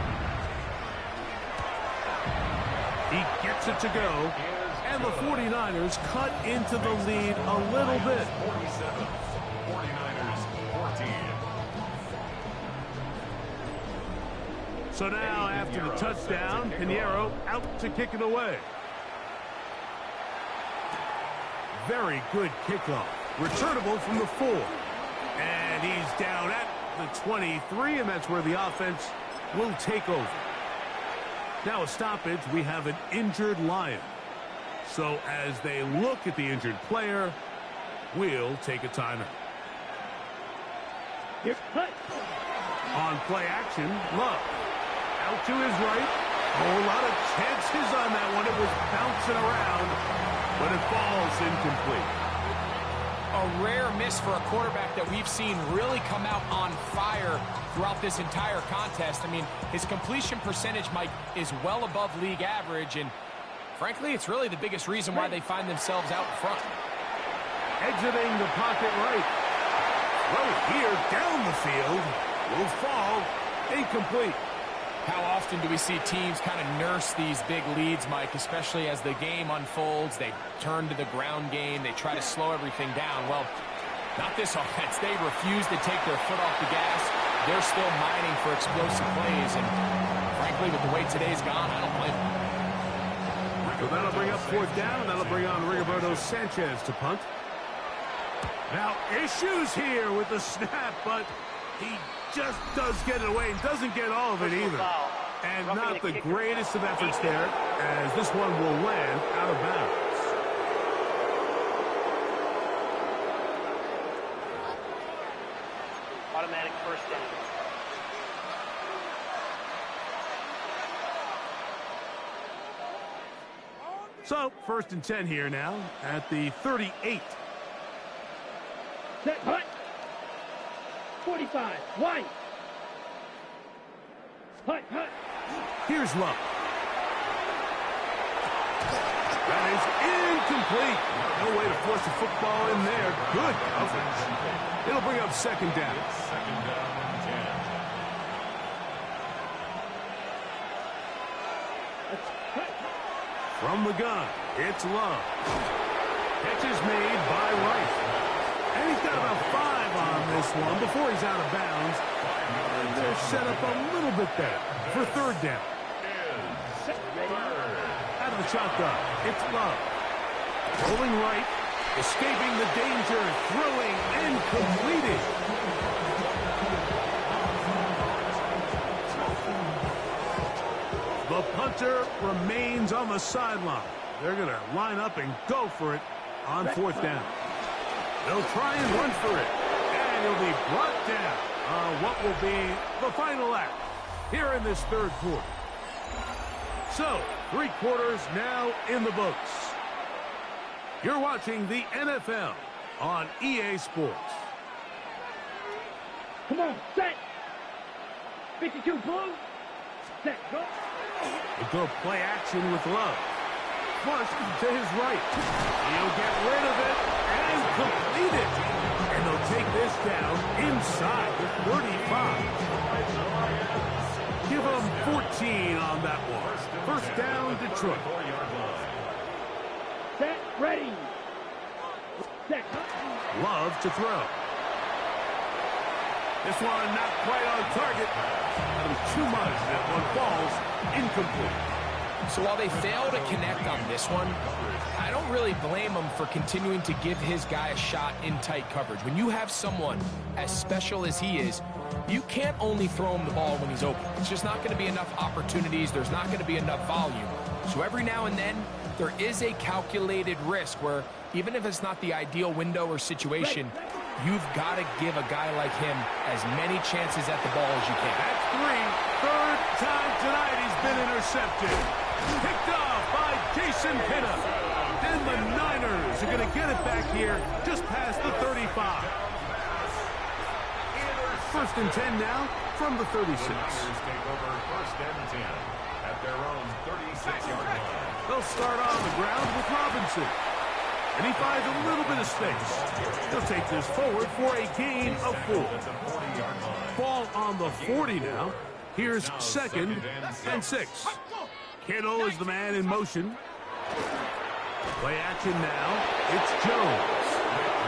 He gets it to go, and the 49ers cut into the lead a little bit. 47. 49ers 14. So now, after the touchdown, Pinheiro out to kick it away. Very good kickoff. Returnable from the 4. And he's down at the 23, and that's where the offense will take over. Now a stoppage, we have an injured Lion. So as they look at the injured player, we'll take a timeout. On play action, Love. Out to his right. A whole lot of chances on that one. It was bouncing around, but it falls incomplete. A rare miss for a quarterback that we've seen really come out on fire throughout this entire contest. I mean, his completion percentage, Mike, is well above league average, and frankly, it's really the biggest reason why they find themselves out front. Exiting the pocket right. Right here, down the field, will fall incomplete. How often do we see teams kind of nurse these big leads, Mike, especially as the game unfolds? They turn to the ground game. They try to slow everything down. Well, not this offense. They refuse to take their foot off the gas. They're still mining for explosive plays, and frankly, with the way today's gone, I don't blame them. So that'll bring up 4th down, and that'll bring on Rigoberto Sanchez to punt. Now, issues here with the snap, but he just does get it away and doesn't get all of it either. And not the greatest of efforts there, as this one will land out of bounds. Automatic first down. So, 1st and 10 here now at the 38. Set, hut. 45, wide. Hut, hut. Here's Love. That is incomplete. No way to force a football in there. Good coverage. It'll bring up 2nd down. 2nd down and 10. From the gun, it's Love. Catch is made by Rice. And he's got about 5 on this one before he's out of bounds. And they're set up a little bit there for 3rd down. Out of the shotgun, it's Love. Rolling right, escaping the danger, throwing and completing. The punter remains on the sideline. They're going to line up and go for it on fourth down. They'll try and run for it. And he'll be brought down on what will be the final act here in this third quarter. So, 3 quarters now in the books. You're watching the NFL on EA Sports. Come on, set. 52 blue. Set, go. They go play action with Love. Flush to his right. He'll get rid of it and complete it. And they'll take this down inside the 35. Give them 14 on that one. First down, Detroit. Set, ready. Set. Love to throw. This one not quite on target. That was too much. That one falls incomplete. So while they fail to connect on this one, I don't really blame him for continuing to give his guy a shot in tight coverage. When you have someone as special as he is, you can't only throw him the ball when he's open. It's just not going to be enough opportunities. There's not going to be enough volume. So every now and then, there is a calculated risk where even if it's not the ideal window or situation, you've got to give a guy like him as many chances at the ball as you can. That's 3. Third time tonight he's been intercepted. Picked off by Jason Pinna. And the Niners are going to get it back here just past the 35. First and 10 now from the 36. Take over first and 10 at their own 36-yard line. They'll start on the ground with Robinson. And he finds a little bit of space. He'll take this forward for a gain of 4. Ball on the 40 now. Here's second and 6. Kittle is the man in motion. Play action now. It's Jones.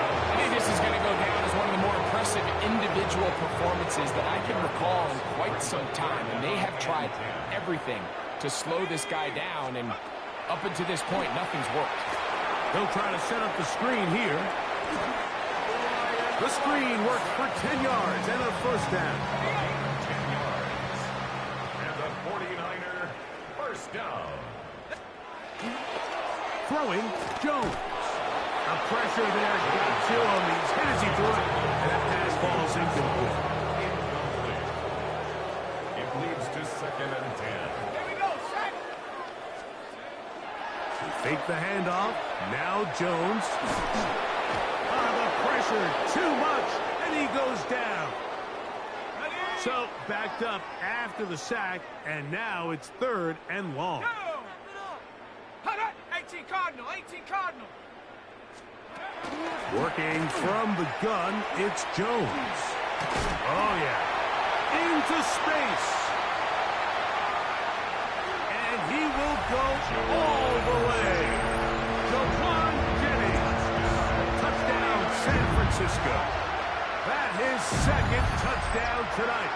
I think this is going to go down as one of the more impressive individual performances that I can recall in quite some time. And they have tried everything to slow this guy down. And up until this point, nothing's worked. They'll try to set up the screen here. The screen works for 10 yards and a first down. 10 yards. And the 49er first down. Throwing, Jones. A pressure there got to him. He's hit as he threw it, and that pass falls incomplete. It leads to second and 10. Here we go, set. Fake the handoff. Now Jones. The pressure, too much, and he goes down. So backed up after the sack, and now it's third and long. 18 Cardinal, 18 Cardinal. Working from the gun, it's Jones. Oh, yeah. Into space. And he will go all the way. Jaquan Jennings. Touchdown, San Francisco. That is second touchdown tonight.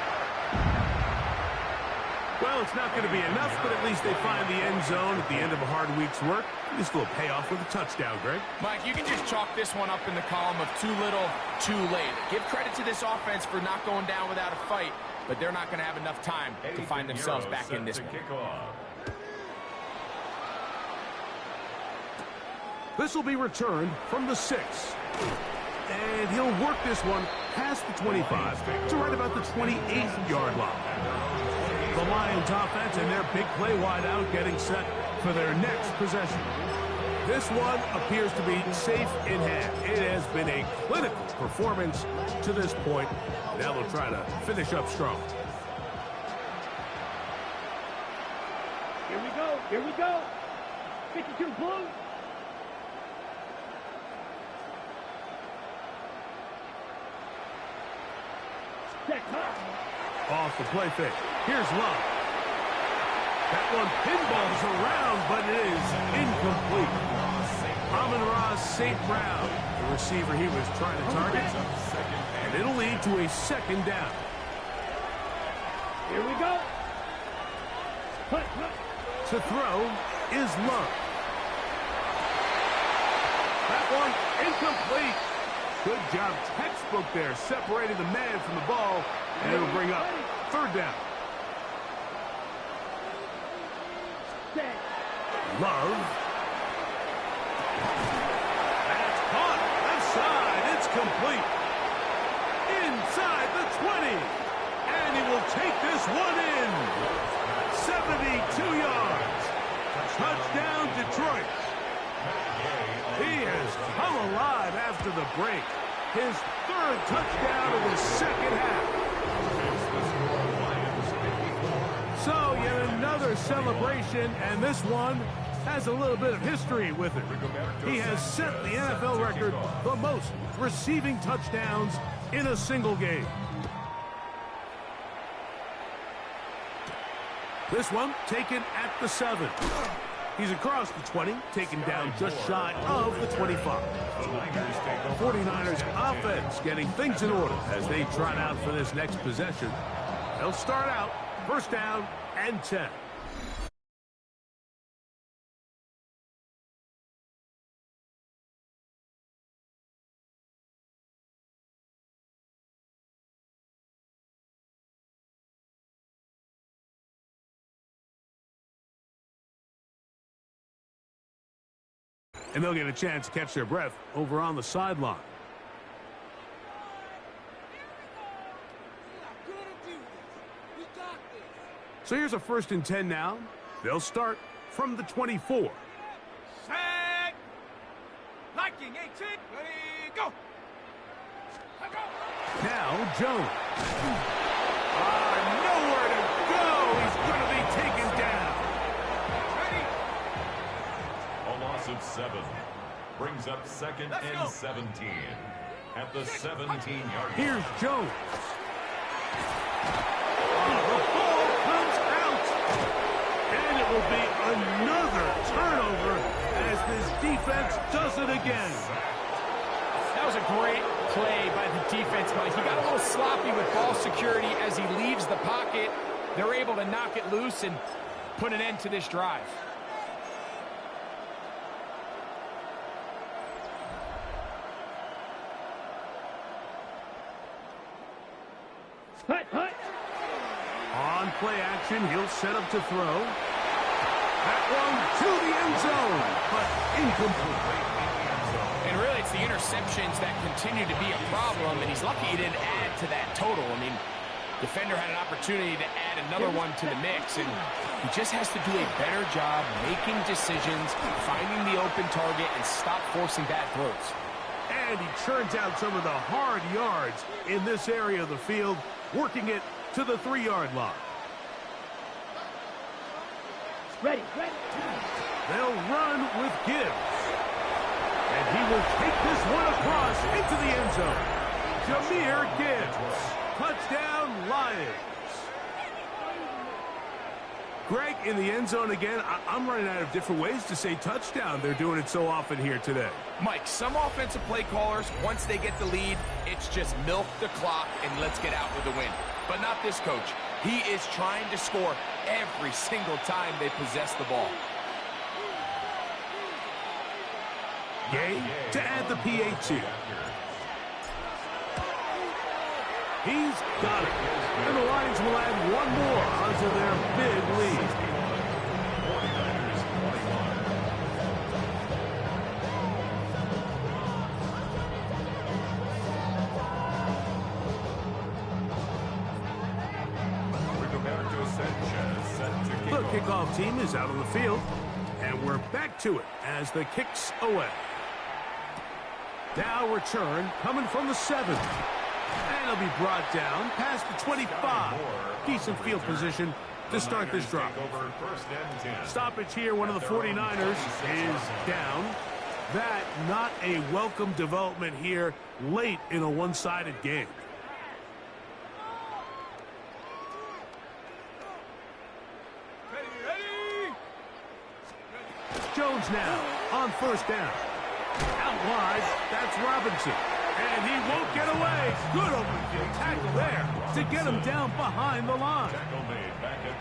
Well, it's not going to be enough, but at least they find the end zone at the end of a hard week's work. This will pay off with a touchdown, Greg. Mike, you can just chalk this one up in the column of too little, too late. Give credit to this offense for not going down without a fight, but they're not going to have enough time to find themselves back in this one. This will be returned from the 6. And he'll work this one past the 25 to right about the 28-yard line. The Lions offense and their big play wide out getting set for their next possession. This one appears to be safe in hand. It has been a clinical performance to this point. Now they'll try to finish up strong. Here we go, here we go. 52 blue. Set, Off the play fake. Here's Love. That one pinballs around, but it is incomplete. Amon-Ra St. Brown, the receiver he was trying to target. And it'll lead to a second down. Here we go. To throw is Love. That one incomplete. Good job, textbook there, separating the man from the ball, and it'll bring up third down. Love. That's caught. Left side. It's complete. Inside the 20. And he will take this one in. 72 yards. Touchdown, Detroit. He has come alive after the break. His third touchdown of the second half. So yet another celebration, and this one has a little bit of history with it. He has set the NFL record for most receiving touchdowns in a single game. This one taken at the 7. He's across the 20, taken down just shy of the 25. 49ers offense getting things in order as they trot out for this next possession. They'll start out first down and 10. And they'll get a chance to catch their breath over on the sideline. So here's a 1st and 10 now. They'll start from the 24. Set. Liking 18. Ready, go. Now Jones. Nowhere to go. He's going to be taken down. A loss of 7 brings up 2nd and 17 at the 17-yard line. Here's Jones. The ball comes out. And it will be another turnover as this defense does it again. That was a great play by the defense, Mike. He got a little sloppy with ball security as he leaves the pocket. They're able to knock it loose and put an end to this drive. On play action, he'll set up to throw. That one to the end zone, but incomplete. And really, it's the interceptions that continue to be a problem, and he's lucky he didn't add to that total. I mean, defender had an opportunity to add another one to the mix, and he just has to do a better job making decisions, finding the open target, and stop forcing bad throws. And he churns out some of the hard yards in this area of the field, working it to the 3-yard line. Ready. They'll run with Gibbs. And he will take this one across into the end zone. Jahmyr Gibbs. Touchdown, Lions. Greg, in the end zone again, I'm running out of different ways to say touchdown. They're doing it so often here today. Mike, some offensive play callers, once they get the lead, it's just milk the clock and let's get out with the win. But not this coach. He is trying to score every single time they possess the ball. Gay to add the PAT. He's got it. And the Lions will add one more onto their big lead. The kickoff team is out on the field, and we're back to it as the kick's away. Now return coming from the 7. And it'll be brought down past the 25. Decent field position to start this drive. Stoppage here, one of the 49ers is down. That not a welcome development here late in a one-sided game. Jones now on first down. Out wide, that's Robinson. And he won't get away. Good open field tackle there to get him down behind the line.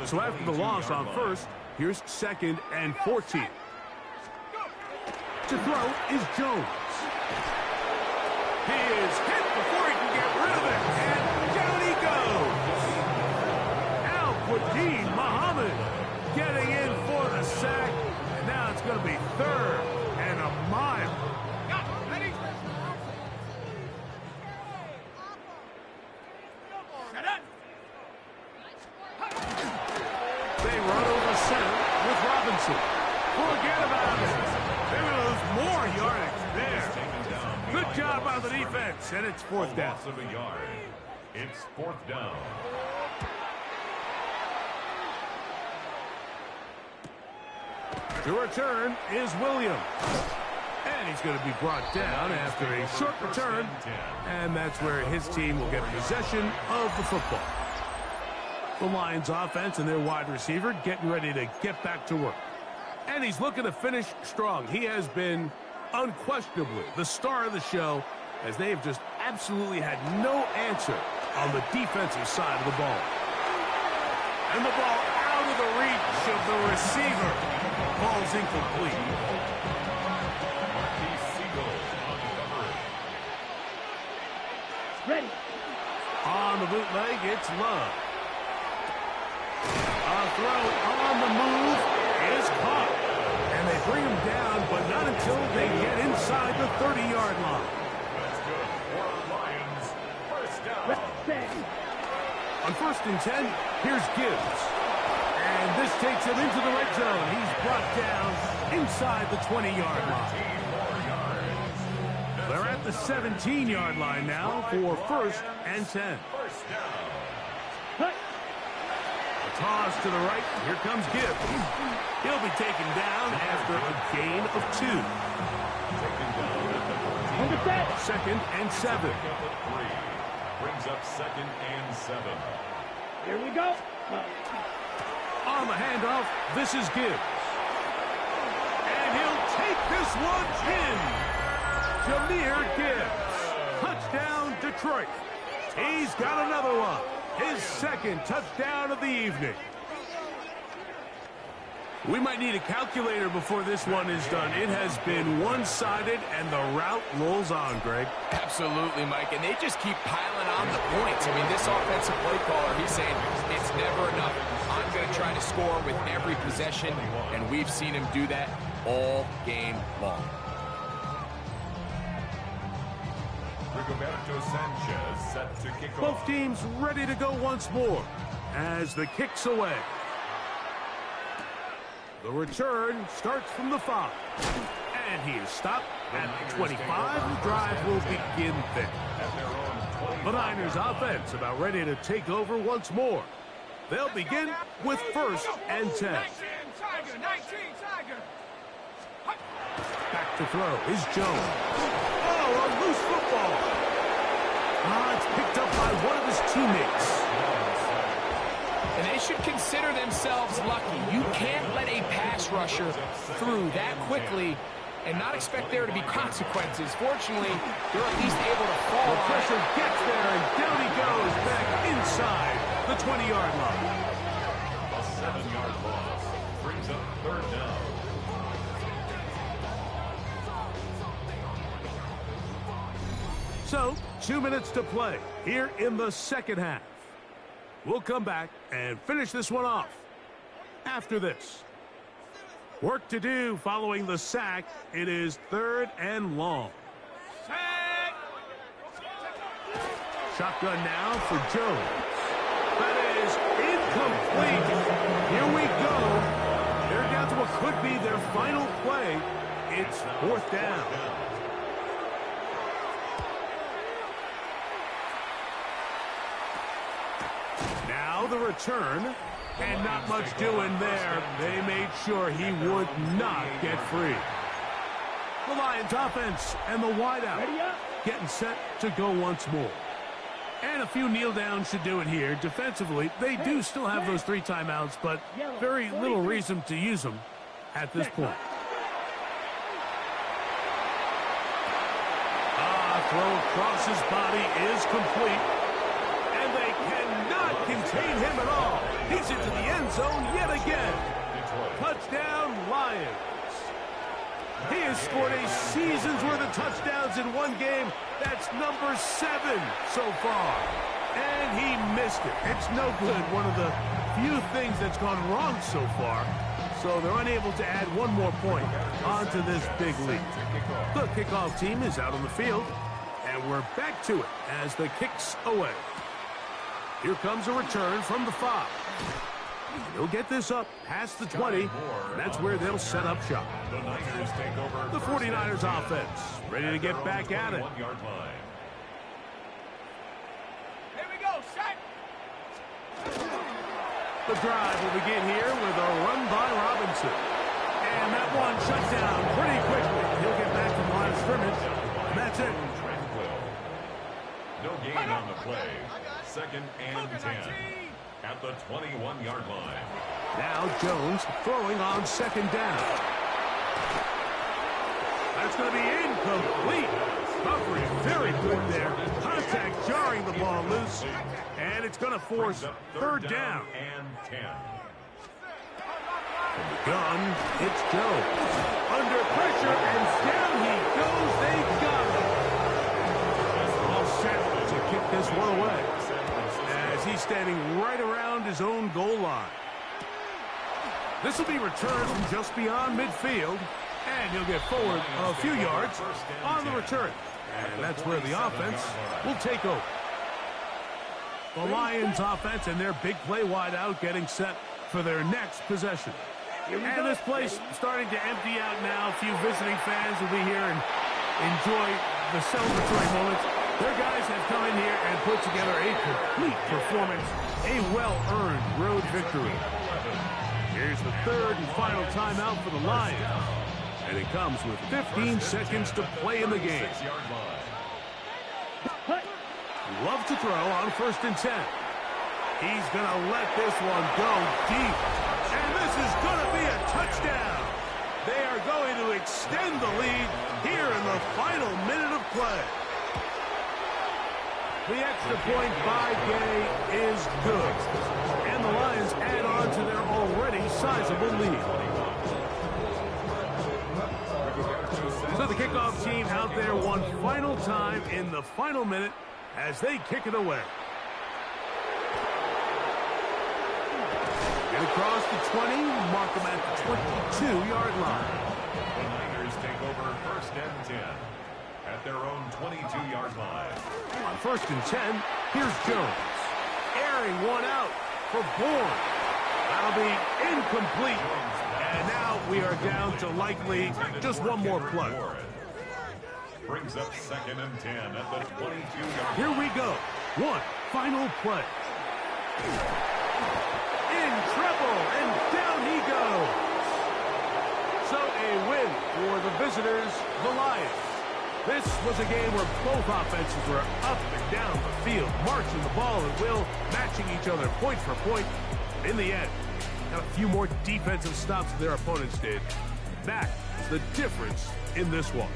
So after the loss on first, here's 2nd and 14. To throw is Jones. He is hit before he can get rid of it. And down he goes. Al-Quadin Muhammad getting in for the sack. Now it's going to be 3rd and a mile. Ready? Shut up. They run over center with Robinson. Forget about it. They're going to lose more yardage there. Good job by the defense, and it's 4th down. Loss of a yard. It's 4th down. To return is Williams. And he's going to be brought down after a short return. And that's where his team will get possession of the football. The Lions offense and their wide receiver getting ready to get back to work. And he's looking to finish strong. He has been unquestionably the star of the show, as they have just absolutely had no answer on the defensive side of the ball. And the ball out of the reach of the receiver. Ball's incomplete. Marquis Siegel on coverage. Ready. On the bootleg, it's Love. A throw on the move is caught. And they bring him down, but not until they get inside the 30-yard line. That's good for Lions. First down. On 1st and 10, here's Gibbs. And this takes him into the red zone. He's brought down inside the 20-yard line. They're at the 17-yard line now for 1st and 10. First down. A toss to the right. Here comes Gibbs. He'll be taken down after a gain of 2. Taken down at the 14. 2nd and 7. Pick up at 3. Brings up 2nd and 7. Here we go. On the handoff, this is Gibbs. And he'll take this one in. Jahmyr Gibbs. Touchdown, Detroit. He's got another one. His 2nd touchdown of the evening. We might need a calculator before this one is done. It has been one-sided, and the route rolls on, Greg. Absolutely, Mike, and they just keep piling on the points. I mean, this offensive play caller, he's saying it's never enough. I'm going to try to score with every possession, and we've seen him do that all game long. Rigoberto Sanchez set to kick off. Both teams ready to go once more as the kick's away. The return starts from the 5. And he is stopped at the 25. The drive will begin there. The Niners offense about ready to take over once more. They'll begin with 1st and 10. 19, Tiger. 19, Tiger. Back to throw is Jones. Oh, a loose football. It's picked up by one of his teammates. And they should consider themselves lucky. You can't let a pass rusher through that quickly and not expect there to be consequences. Fortunately, they're at least able to fall The on it. pressure gets there, and down he goes back inside the 20-yard line. A 7-yard loss brings up 3rd down. So, 2 minutes to play here in the 2nd half. We'll come back and finish this one off after this. Work to do following the sack. It is 3rd and long. Shotgun now for Jones. That is incomplete. Here we go. They're down to what could be their final play. It's 4th down. Now the return, and not much doing there. They made sure he would not get free. The Lions offense and the wideout getting set to go once more. And a few kneel downs should do it here. Defensively, they do still have those 3 timeouts, but very little reason to use them at this point. Throw across his body is complete. And they cannot contain him at all. He's into the end zone yet again. Touchdown, Lions. He has scored a season's worth of touchdowns in one game. That's number 7 so far. And he missed it. It's no good. One of the few things that's gone wrong so far. so they're unable to add one more point onto this big lead. The kickoff team is out on the field, and we're back to it as the kick's away. Here comes a return from the 5. They'll get this up past the 20, and that's where they'll set up shop. The 49ers offense ready to get back at it. Here we go, set. The drive will begin here with a run by Robinson. And that one shut down pretty quickly. He'll get back to the line of scrimmage. And that's it. No gain on the play. 2nd and 10 at the 21-yard line. Now Jones throwing on 2nd down. That's going to be incomplete. Coverage very good there. Contact jarring the ball loose. And it's going to force 3rd down. And 10. From the gun, it's Jones. Under pressure, and down he goes. They've got him. All set to kick this one away, as he's standing right around his own goal line. This will be returned from just beyond midfield, and he'll get forward a few yards on the return. And that's where the offense will take over. The Lions offense and their big play wide out getting set for their next possession. And this place starting to empty out now. A few visiting fans will be here and enjoy the celebratory moments. Their guys have come in here and put together a complete performance, a well-earned road victory. Here's the 3rd and final timeout for the Lions. And it comes with 15 seconds to play in the game. Love to throw on 1st and 10. He's going to let this one go deep. And this is going to be a touchdown. They are going to extend the lead here in the final minute of play. The extra point by Gay is good. And the Lions add on to their already sizable lead. So the kickoff team out there one final time in the final minute as they kick it away. Get across the 20, mark them at the 22-yard line. The Niners take over 1st and 10 at their own 22-yard line. On 1st and 10, here's Jones. Airing one out for Bourne. That'll be incomplete. And now we are down to likely just one more play. Brings up 2nd and 10 at the 22-yard line. Here we go. One final play. In trouble, and down he goes. So a win for the visitors, the Lions. This was a game where both offenses were up and down the field, marching the ball at will, matching each other point for point. In the end, got a few more defensive stops than their opponents did. That is the difference in this one.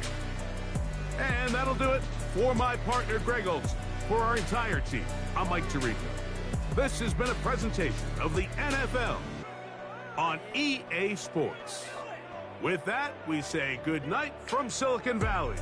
And that'll do it for my partner, Greg Olson. For our entire team, I'm Mike Tirico. This has been a presentation of the NFL on EA Sports. With that, we say good night from Silicon Valley.